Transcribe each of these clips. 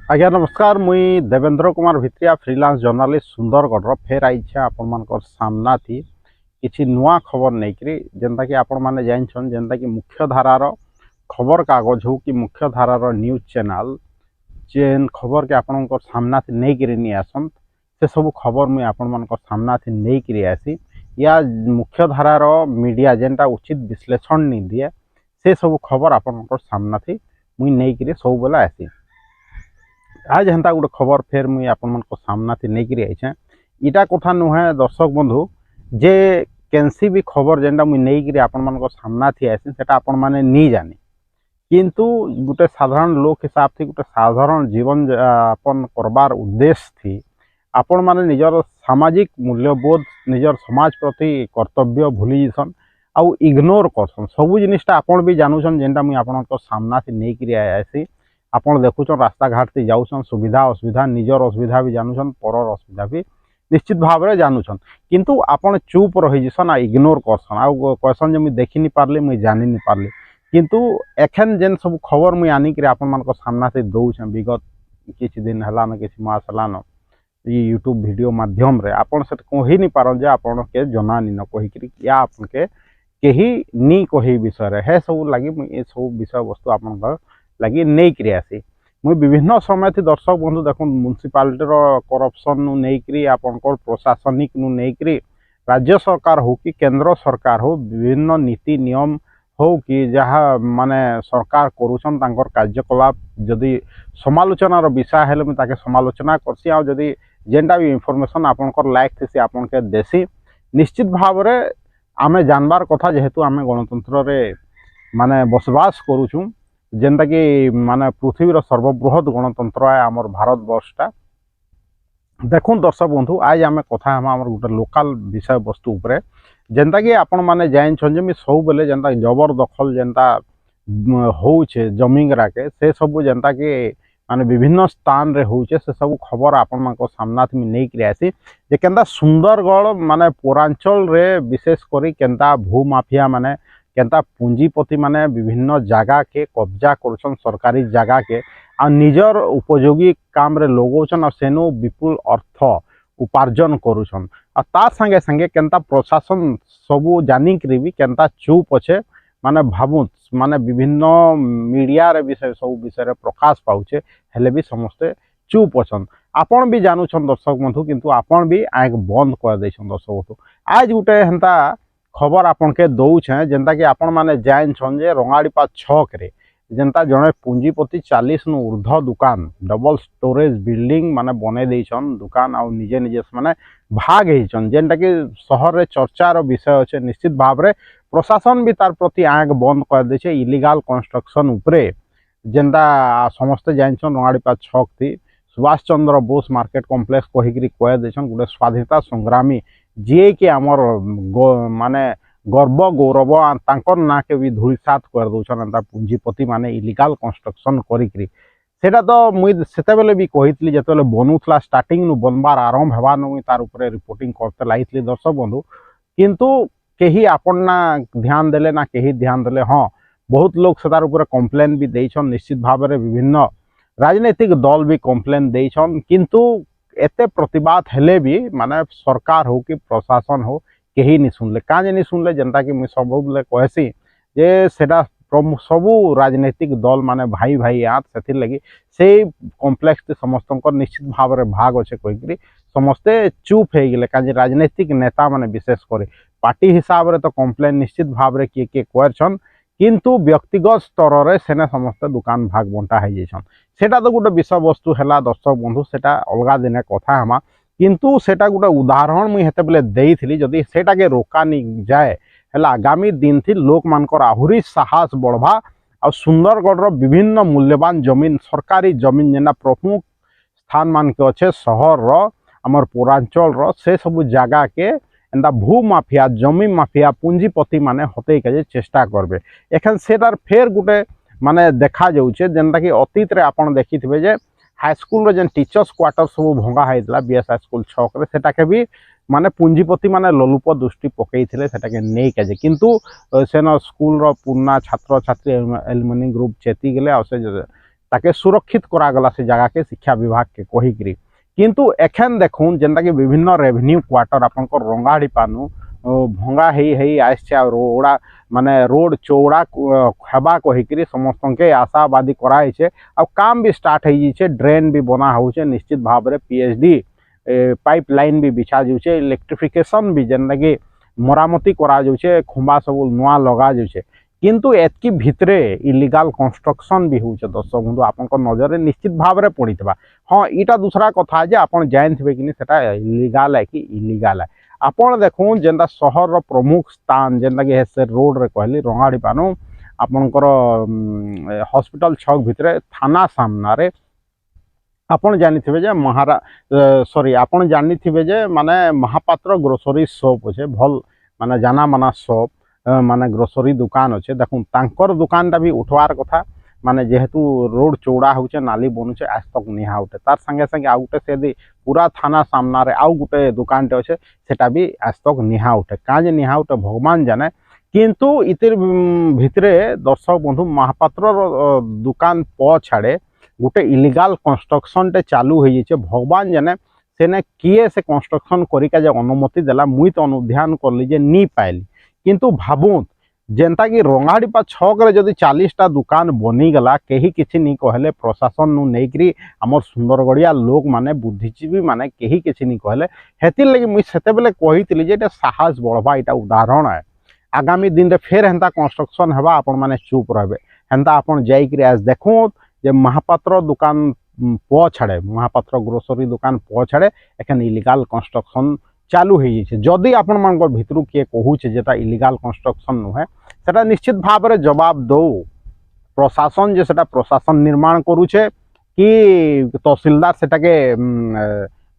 आज्ञा नमस्कार मुई देवेंद्र कुमार भित्रिया फ्रीलांस जर्नालिस्ट सुंदरगढ़ फेर आईछे आपण सामना थी किसी नुआ खबर नहीं करी जेनता कि आपण माने जानछन जेनता कि मुख्य धारार खबर कागज हो कि मुख्य धारार न्यूज चैनल जेन खबर के आपण सामना थी नहीं करी नहीं आसन से सब खबर मुई आपण सामना थी नहीं करी आसी या मुख्य धारार मीडिया जेनटा उचित विश्लेषण नहीं दिए से सब खबर आपण सामना थी मुई नहीं करी सब बेला आसी। आज हेन्ता गोटे खबर फेर मुई आपण सामना थी नहीं करी आइछे। इटा कथा नुहे दर्शक बंधु जे केनसी भी खबर जेनटा मुई नहीं करी आपण सामना थी आइछे सेटा आपण माने नहीं जानी किंतु गोटे साधारण लोक हिसाब से गोटे साधारण जीवन यापन करबार उद्देश्य थी आपण माने निजर सामाजिक मूल्यबोध निजर समाज प्रति कर्तव्य भूली जसन आउ इग्नोर करसन सबू जिनिसटा आपण भी जानूछन जेनटा मुई आपण सामना थी नहीं करी आइसी। आपण देखुछन रास्ता घाट से जाऊछन सुविधा असुविधा निजर असुविधा भी जानूछन परर असुविधा भी निश्चित भाव में जानूछन किंतु आपण चुप रही जसन आ इग्नोर करसन आ कहसन जे मुई देखि नहीं पारली मुई जानि नहीं पारली किंतु एखन जेन सब खबर मुई आनी कि आपण मान सामना से दौछे विगत किछि दिन हलान किछि मास हलान यूट्यूब वीडियो माध्यम रे आपण से कहि नहीं पारन जे आपण के जनानी न कहि कि या आपण के केही नी कहि विषय रे हे सब लागि मुई ए सब विषय वस्तु आपण लगी नहीं करी आसी। मुई विभिन्न समय थी दर्शक बंधु देख म्युनिसिपालिटी करप्शन नु नहीं करी आपनकर प्रशासनिक नु नहीं करी राज्य सरकार हो कि केंद्र सरकार हो विभिन्न नीति नियम हो कि जहाँ माने सरकार करूछन तांकर कार्यकलाप जदि समालोचनार विषय हेले मैं ताके समालोचना करसी आ जदि जेनटा भी इनफॉरमेशन आपनकर लायक थी आपन के देसी निश्चित भाव रे आमे जानबार कथा जेहेतु आमे गणतंत्र रे माने बसवास करूछु जेनता कि माने पृथ्वीर सर्वबृहत गणतंत्र है आमर भारत वर्षटा। देखुन दर्शक बंधु आज आम कथा आम गोटे लोकल विषय वस्तु उपरे जेनता कि आपण माने जानछन जे सब बेले जेनता जबरदखल जेनता होउछे जमीन के से सब जेनता कि माने विभिन्न स्थान रे होउछे से सब खबर आपण मान सामना में नहीं करी आसी जे केनता सुंदरगढ़ माने पौरांचल रे विशेष करी केनता भू माफिया माने केनता पूंजीपति माने विभिन्न जगह के कब्जा करुछन सरकारी जगह के आ निजर उपयोगी काम रे लगौछन आ सेनु विपुल अर्थ उपार्जन करुछन आ ता संगे संगे केनता प्रशासन सबू जानिक भी केनता चुप अच्छे माने भावुत माने विभिन्न मीडिया रे विषय सब विषय रे प्रकाश पाउछे हेले भी समस्ते चुप अछन आपण भी जानूछन दर्शक बंधु किंतु आपण भी आंख बंद कर दैछन दर्शक बंधु। आज गुटे हेन्ता खबर आपन के दौछे जेनता कि आपण माने जानछन जे रंगाड़ीपा छक रे जेनता जड़े पूंजीपति 40 नु ऊर्ध्व दुकान डबल स्टोरेज बिल्डिंग माने बने देछन दुकान आ निजे निजे माने भाग हेछन जेनता कि शहर रे चर्चार विषय अच्छे निश्चित भाव रे प्रशासन भी तार प्रति आंख बंद कर देछे इलीगल कंस्ट्रक्शन उपरे जेनता समस्ते जानछन रंगाड़ीपा छक थी सुभाष चंद्र बोस मार्केट कॉम्प्लेक्स कहिकरी कह देछन गोटे स्वाधीनता संग्रामी जी कि आमर माने गर्व गौरव तांकर ना के भी धूलिसात कर दौन एंता पूंजीपति माने इलीगल कंस्ट्रक्शन करी सेटा तो मुई सेते बेले भी कहितली जेतेले बनूथला स्टार्टिंग नु बनबार आरंभ हेबार मुई तार ऊपर रिपोर्टिंग करते लागितली दर्शक बंधु किंतु केही आपन ना ध्यान देले ना केही ध्यान देले। हाँ बहुत लोग से तार ऊपर कंप्लेन भी देइछन निश्चित भाव में विभिन्न राजनीतिक दल भी कंप्लेन देइछन किंतु एते प्रतिवाद हेले भी माने सरकार हो कि प्रशासन हो कहीं नहीं सुनले क्या नहीं सुनले जनता कि मुझे सब बेले कहसी जे सेटा सबू राजनीतिक दल माने भाई भाई आत से लगी से कॉम्प्लेक्स समस्त निश्चित भाव में भाग अच्छे कहीकि समस्ते चुप हो गले क्या राजनीतिक नेता माने विशेष कर पार्टी हिसाब से तो कंप्लेन निश्चित भाव में किए किए करछन किंतु व्यक्तिगत स्तर में सेने समस्ते दुकान भाग बंटा हो जाइछन सेटा तो गोटे विषय वस्तु है दर्शक बंधु सेटा अलगा दिने कथा हमा किंतु सेटा गोटे उदाहरण मुझे हेते बेले देइथिली जदि सेटा के रोका नहीं जाए हेला आगामी दिन थी लोक मानकर आहुरी साहस बढ़वा आ सुंदरगढ़ विभिन्न मूल्यवान जमीन सरकारी जमीन जेना प्रमुख स्थान मान के अच्छे शहर आमर पौरांचल से सब जगह के एंता भू माफिया जमी माफिया पूंजीपति माने हते के चेष्टा करबे एखन सेटार फेर गोटे माने देखा जाउछे जेनता कि अतीत रे आपण देखिथिबे जे हाईस्कूल जेन टीचर्स क्वार्टर सब भंगा होता बीएस हाईस्कूल छक सेटा के भी माने पूंजीपति माने लोलुप दृष्टि पकई सेटा के नहीं के किंतु सेन स्कूल पुराना छात्र छात्री एलुमनी ग्रुप चेती गले आ ताके सुरक्षित करागला से जगह के शिक्षा विभाग के कहीकि किंतु एखन देखुन जेनता कि विभिन्न रेवेन्यू क्वार्टर आपंकर रंगाड़ी पानु भंगा हेई आसছে रोड़ा माने रोड चौड़ा हेबा कहीकि समस्त के आशावादी कराइछे आ काम भी स्टार्ट हो जाइए ड्रेन भी बना होचे निश्चित भाव में पीएचडी पाइप लाइन भी बिछा जाउछे इलेक्ट्रिफिकेशन भी जेनता कि मरामती करा जाउछे खुंबा सब नुआ लगा जाउछे किंतु एतकी भितरे इलीगल कंस्ट्रक्शन भी होउछे दर्शक बंधु आपन नजर निश्चित भाव में पड़ीथबा। हाँ इटा दूसरा कथा जे आपन जानथिबे कि सेटा इलीगल है कि इलीगल है आपन देखुन जेनता शहर प्रमुख स्थान जेनता कि से रोड रे कहली रंगाड़ी पानु आपनकर हॉस्पिटल छक भितरे थाना सामना रे आपन जानिथिबे जे आपन जानिथिबे जे माने महापात्र ग्रोसरी शॉप अच्छे भल माने जाना माना शॉप माने ग्रोसरी दुकान अच्छे देखुन तांकर दुकानटा भी उठवार कथा माने जेहेतु रोड चौड़ा होचे नाली बनुचे आज तक निहा उठे तार संगे संगे आउ गुटे से पूरा थाना सामना रे आउ गुटे दुकानटे अच्छे सेटा भी आज तक निहा उठे काजे निहा उठे भगवान जाने किंतु इतिर भितरे दर्शक बंधु महापात्र दुकान प छाड़े गोटे इलीगल कंस्ट्रक्शन टे चालू हो जाइए भगवान जाने सेने किए से कंस्ट्रक्शन करिका जे अनुमति देला मुई तो अनुध्यान करली जे नी पाइली किंतु भाबुत जेनता कि रंगाड़ीपा छक रे जदि 40टा दुकान बनीगला कहीं किसी नहीं कहले प्रशासन नु नहीं आमर सुंदरगढ़िया लोक माने बुद्धिजीवी माने कहीं किसी नहीं कहले हेतिर लगी मुई सेते बेले कहितली जे एटा साहस बढ़वा एटा उदाहरण है आगामी दिन रे फेर हेंता कंस्ट्रक्शन हेबा आपण माने चुप रहबे हेंता आपण जाई आज देखो जे महापात्र दुकान प छाड़े महापात्र ग्रोसरी दुकान प छाड़े एखन इलीगल कंस्ट्रक्शन चालू हो जाइए जदि आपण मान भितर किए कहूचे जेटा इलीगल कंस्ट्रक्शन नुहे सेटा निश्चित भाव में जवाब दो प्रशासन जे सेटा प्रशासन निर्माण करुचे कि तहसीलदार सेटा के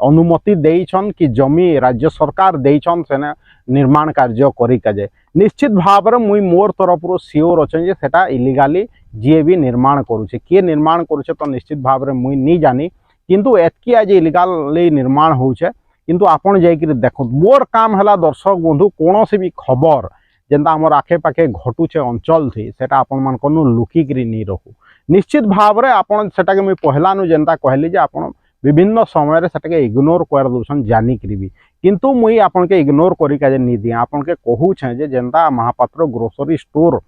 अनुमति देइछन कि जमी राज्य सरकार देइछन सेना निर्माण कार्य करिका जाए निश्चित भाव में मुई मोर तरफ सियोर अच्छे जे सेटा इलीगाली जी भी निर्माण करुचे किए निर्माण करुचे तो निश्चित भाव में मुई नहीं जानी किंतु एतकी आज इलीगाली निर्माण होचे किंतु आपण जाइए देखो मोर काम है दर्शक बंधु कौन सी भी खबर जेनता आमर आखे पाखे घटुचे अंचल थी सेटा आपण मान को लुकिकी नहीं रहू निश्चित भाव में आपण सेटा के मुई पहलानु जेनता कहली जे आपण विभिन्न समय रे सेटा के इग्नोर कर दउछन जानिकरी भी किंतु मुई आपण के इग्नोर करिका जे नी दिए आपण के कहूछे जे जेनता महापात्र ग्रोसरी स्टोर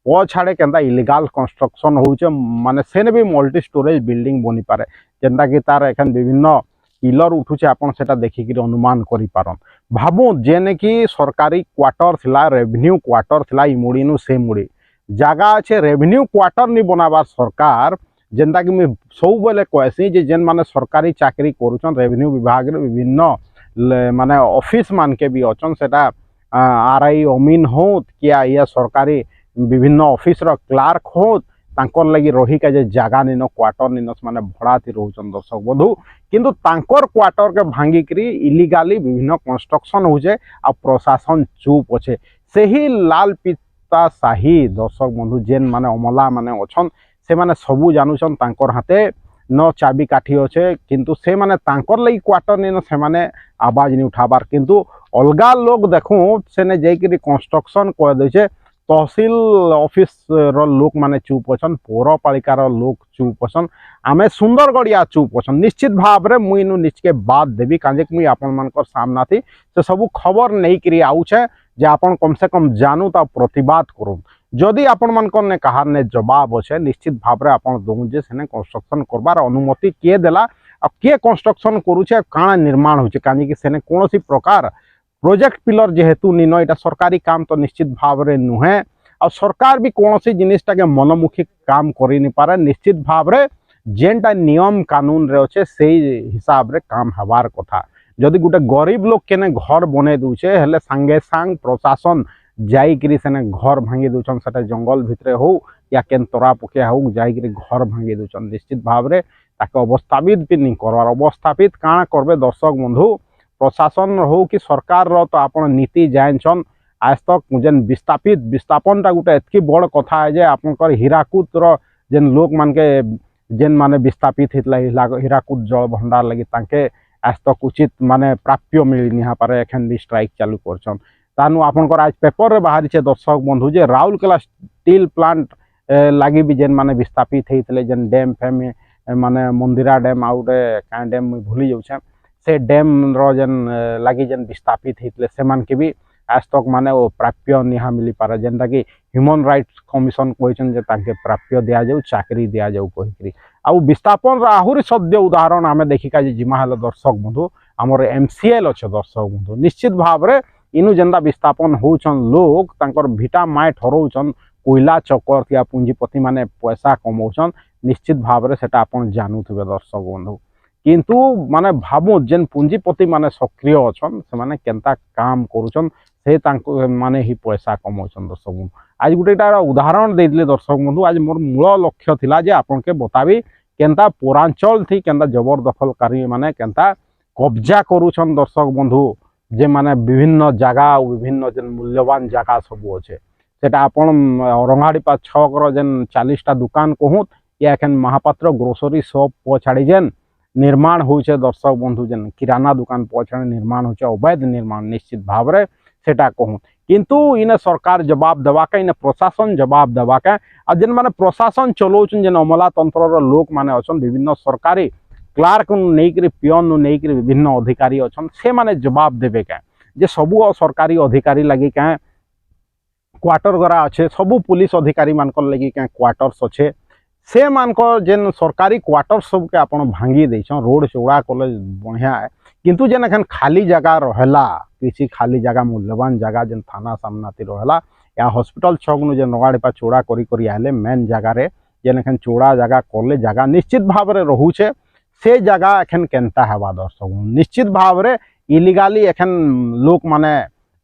ओ छाड़े केनता इलीगल कंस्ट्रक्शन होउचे माने सेने भी मल्टी स्टोरेज बिल्डिंग बनी पारे जेनता कि तार एखन विभिन्न पिलर उठुचे आपन सेटा देखिक अनुमान करि पारन भाबु जेने कि सरकारी क्वार्टर थिला रेवेन्यू क्वार्टर थिला इ मुड़ी नु से मुड़ी जगह अच्छे रेवेन्यू क्वार्टर नहीं बनाबार सरकार जेनता कि मैं सब बेले कहसी जे जेन माने सरकारी चाकरी करूछन रेवेन्यू विभाग रे विभिन्न माने ऑफिस मान के भी अछन सेटा आरआई अमीन होत किया या सरकारी विभिन्न ऑफिस रो क्लार्क होत तांकर लगी रही का जे जगह निन क्वार्टर निन माने भड़ा थी रोचन दर्शक बंधु किंतु तांकर क्वार्टर के भांगिकी इलीगाली विभिन्न कंस्ट्रक्शन होचे आ प्रशासन चुप अच्छे से ही लाल पिता शाही दर्शक बंधु जेन माने अमला माने अछन से माने सबू जानूछन तांकर हाथे न चाबी काठी अच्छे किंतु से माने तांकर लगी क्वार्टर निन से माने आवाज नहीं उठाबार किंतु अलगा लोग देखूँ सेने जाइकरी कंस्ट्रक्शन कर देछे तहसील ऑफिस रो लोक माने चुप अछन पौरपालिकार लोक चुप अछन आमे सुंदरगढ़िया चुप अछन निश्चित भाव में मुई नु निचके बात देवी काजे मुई आपन मानकर सामना थी से सब खबर नहीं करी आउछे जे आपन कम से कम जानू ता प्रतिवाद करू जदि आपन मानकर ने कहार ने जवाब अच्छे निश्चित भाव में आपन दऊ जे सेने कंस्ट्रक्शन करबार अनुमति किए देला आ किए कंस्ट्रक्शन करूछे काना निर्माण होछे काजे कि सेने कोनोसी प्रकार प्रोजेक्ट पिलर जेहेतु निन यहाँ सरकारी काम तो निश्चित भाव में नुहे आ सरकार भी कौन सी जिनिसटा के मनमुखी काम कर नहीं पारे निश्चित भाव में जेनटा नियम कानून रे अच्छे से हिसाब रे काम हबार कथा जदि गोटे गरीब लोग केने घर बने दूचे हेले सांगे सांग प्रशासन जाइकरी सेने घर भांगी दूचन सेटा जंगल भितरे हो या केन तरा पकिया हो जाइकरी घर भांगी दूचन निश्चित भाव में ताके अवस्थापित भी नहीं करवार अवस्थापित काଣା करबे दर्शक बंधु प्रशासन हो कि सरकार रो तो आपण नीति जानछन आज तक जेन विस्थापनटा गोटे एतकी बड़ कथा है जे आपनकर हीराकुद रो जेन लोक मान के जेन माने विस्थापित हितला हीराकुद जल भंडार लगी ताके आज तक उचित माने प्राप्य मिली निहा पारे एखन भी स्ट्राइक चालू करछन तानु आपनकर आज पेपर रे बाहरी छे दर्शक बंधु जे राउरकेला स्टील प्लांट लगी भी जेन माने विस्थापित होते जेन डैम फैम माने मंदिरा डैम आउ गोटे क्या डैम मुझे भूली जाऊे से डैम जेन लगी जेन विस्थापित होते से मान के भी आज तक माने वो प्राप्य निहा मिली पारे जेनटा कि ह्यूमन राइट्स कमिशन कहते प्राप्य दि जाऊ चाकरी दि जाऊ कहीकि आउ विस्थापन आहरी सद्य उदाहरण आम देखिका जिमा हेल्ला दर्शक बंधु आमर MCL अच्छे दर्शक बंधु निश्चित भाव में इनु जेनता विस्थापन होचन लोग तांकर भिटा माए ठरौचन कोयला चक्कर या पुंजीपति माने पैसा कमाउछन निश्चित भाव में सेटा आपन जानुथिबे दर्शक बंधु किंतु माने भाबु जेन पुंजीपति माने सक्रिय अछन से माने केनता काम करूछन से तांको माने ही पैसा कमाउछन दर्शक बंधु आज गोटेटा उदाहरण देइले दर्शक बंधु आज मोर मूल लक्ष्य थिला जे आपन के बताबी केनता पौरांचल थी केनता जबरदखलकारी माने केनता कब्जा करूछन दर्शक बंधु जे माने विभिन्न जगह विभिन्न जेन मूल्यवान जगह सब अच्छे सेटा आपन रंगाड़ीपा छकर जेन 40टा दुकान कहूँ या एखन महापात्र ग्रोसरी शॉप पछाड़ी जेन निर्माण होचे दर्शक बंधु जेन किराना दुकान पछाड़ी निर्माण होचे अवैध निर्माण निश्चित भाव में सेटा कहूँ किंतु इने सरकार जवाब देवाके इने प्रशासन जवाब देवाके आ जेन माने प्रशासन चलाउछन जेन अमला तंत्र लोक माने अछन विभिन्न सरकारी क्लार्क नहीं पियन नहीं विभिन्न अधिकारी अच्छा से माने जवाब देवे क्या जे सबू सरकारी अधिकारी लगी क्या क्वार्टर गरा अच्छे सबू पुलिस अधिकारी मान लगी क्या क्वार्टर्स अच्छे से मान जेन सरकारी क्वार्टर्स सब के आपन भांगी देछन रोड चौड़ा कले बढ़िया है किंतु जेन एखन खाली जगह रहेला किसी खाली जगह मूल्यवान जगह जेन थाना सामना रहेला या हॉस्पिटल छक नु जेन रगाड़ीपा चौड़ा करी आले मेन जगह रे जेन एखन चौड़ा जगह कले जगह निश्चित भाव में रहुचे से जगह एखन केनता हेबा दर्शक निश्चित भाव में इलिगाली एखन लोक माने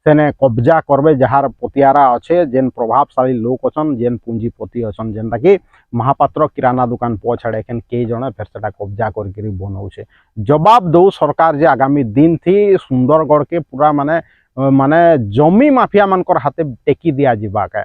सेने कब्जा करबे जहार पतियारा अच्छे जेन प्रभावशाली लोक अछन जेन पूंजीपति अछन जेनटा कि महापात्र किराना दुकान पछाड़े एखन कई जने फेर सेटा कब्जा करके बनाउछे जवाब दो सरकार जे आगामी दिन थी सुंदरगढ़ के पूरा माने माने जमी माफिया मानकर हाथे टेकी दिया जिबा के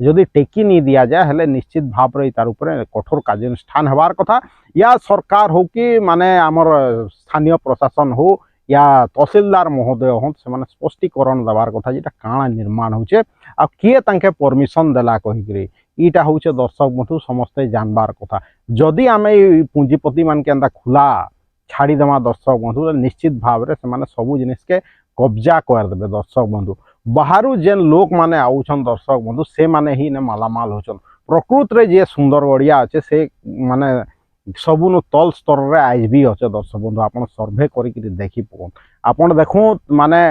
जदि टेकी नहीं दिया जाए हेले निश्चित भाव में तार उपरे कठोर कार्यानुष्ठान हबार कथा या सरकार हो कि माने आमर स्थानीय प्रशासन हो या तहसीलदार महोदय हो से स्पष्टीकरण देवार कथा जेटा काଣା निर्माण होचे आ किए तांके परमिशन देला कहिकरी ईटा होचे दर्शक बंधु समस्ते जानबार कथा जदि आमे पूंजीपति मान के अंदा खुला छाड़ी देमा दर्शक बंधु निश्चित भाव में से सबू जिनिस के कब्जा कर देबे दर्शक बंधु बाहरु जेन लोक माने आउछन दर्शक बंधु से माने ही ने मालामाल होचन प्रकृत रे जे सुंदरगढ़िया अच्छे से माने सबुन तल स्तर रे आज भी अच्छे दर्शक बंधु आपन सर्वे करिक देखि पकन आपन देखो माने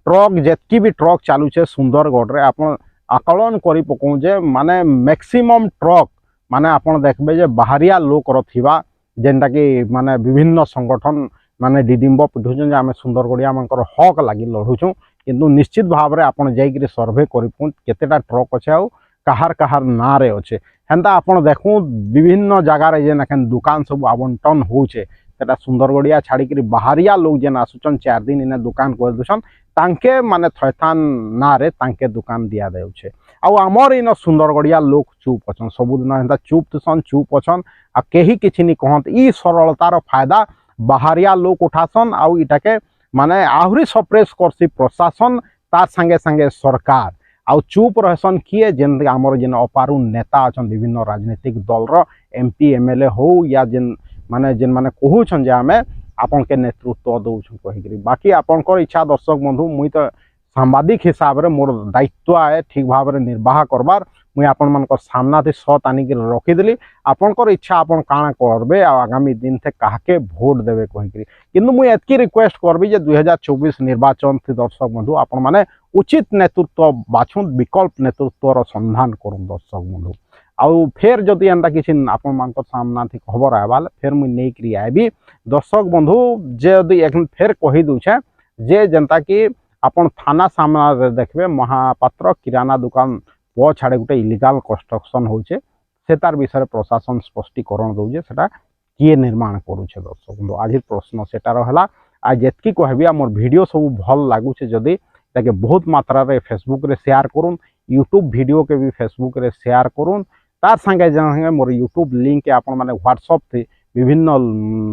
ट्रक जेतकी भी ट्रक चालू छे सुंदरगढ़ रे आपन आकलन करि पकन जे माने मैक्सिमम ट्रक माने आपन देखबे जे बाहरिया लोक रथिबा जेनटा कि माने विभिन्न संगठन माने डिडिम्ब पिटुछन जे आमे सुंदरगढ़िया मानकर हक लागि लढुछु किंतु निश्चित भाव में आपन जाइकरी सर्वे करूँ केतेटा ट्रक अच्छे आउ कहार कहार ना रे अच्छे हेन्ता आपन देखूँ विभिन्न जगार जेन एखन दुकान सब आवंटन होचे सेटा सुंदरगढ़िया छाड़िकी बाहरिया लोग जेन आसुचन 4 दिन इने दुकान कर दूसन तांके माने थैथान ना रे तांके दुकान दिया देउछे आउ आमर इन सुंदरगढ़िया लोग चुप अछन सबुदिन हेन्ता चुप तुसन चुप अछन आ केही किछि नि कहत ई सरलतार फायदा बाहरिया लोग उठासन आउ इटाके माने आहरी सप्रेस करसी प्रशासन तार संगे संगे सरकार आउ चुप रहसन किए जेन आमर जेन अपारू नेता अछन विभिन्न राजनीतिक दल रो MP MLA हो या जेन माने कहूछन जे आमे आपन के नेतृत्व दउछन कहिकरी बाकी आपन को इच्छा दर्शक बंधु मुई तो सांबादिक हिसाब रे मोर दायित्व है ठीक भाव में निर्वाह करबार मुई आपन मन को सामना थे सत आनिक रखीदेली आपनकर इच्छा आपन काଣା करबे आ आगामी दिन थे काके भोट देवे कहिकरी किंतु मुई एतकी रिक्वेस्ट करबी जे 2024 निर्वाचन थी दर्शक बंधु आपन माने उचित नेतृत्व बाछुन विकल्प नेतृत्वर संधान करूँ दर्शक बंधु आउ फेर जदि एंता किसी आपन मान सामना थी खबर आवाल फेर मुई नहीं आबी दर्शक बंधु जदि एखन फेर कही दूछे जे जनता कि आपन थाना सामना देखबे महापात्र किराना दुकान छाड़े गोटे इलिगाल कंस्ट्रक्शन होचे से तार विषय प्रशासन स्पष्टीकरण दौजे सेटा किए निर्माण करुचे दर्शक बंधु आज प्रश्न सेटा रहला आज जेतकी कहबी मोर वीडियो सब भल लागुचे जदि ताके बहुत मात्रा रे फेसबुक रे शेयर करूँ यूट्यूब वीडियो के भी फेसबुक रे शेयर करूँ तार संगे संगे मोर यूट्यूब लिंक के आपन माने व्हाट्सएप थी विभिन्न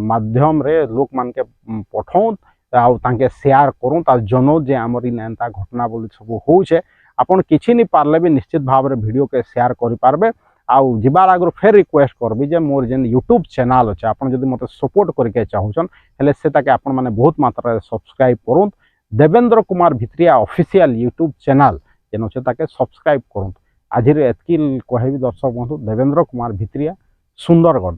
माध्यम रे लोक मान के पठाऊँ आउ तांके शेयर करूँ तार जनो जे आमर एंता घटना बोली सब होचे आपन किछि नहीं पारले भी निश्चित भाव में वीडियो के शेयर करि पारबे आउ जिबार आगु फेर रिक्वेस्ट करबी जे मोर जेन यूट्यूब चैनल अच्छे आप जब मत सपोर्ट करके चाहून हेले से आपण मैंने बहुत मात्रा सब्सक्राइब करूँ Devendra Kumar Bhitriya official YouTube channel जेन अच्छे ताके सब्सक्राइब करूँ आज एतकी कहबी दर्शक बंधु देवेंद्र कुमार भित्रिया सुंदरगढ़।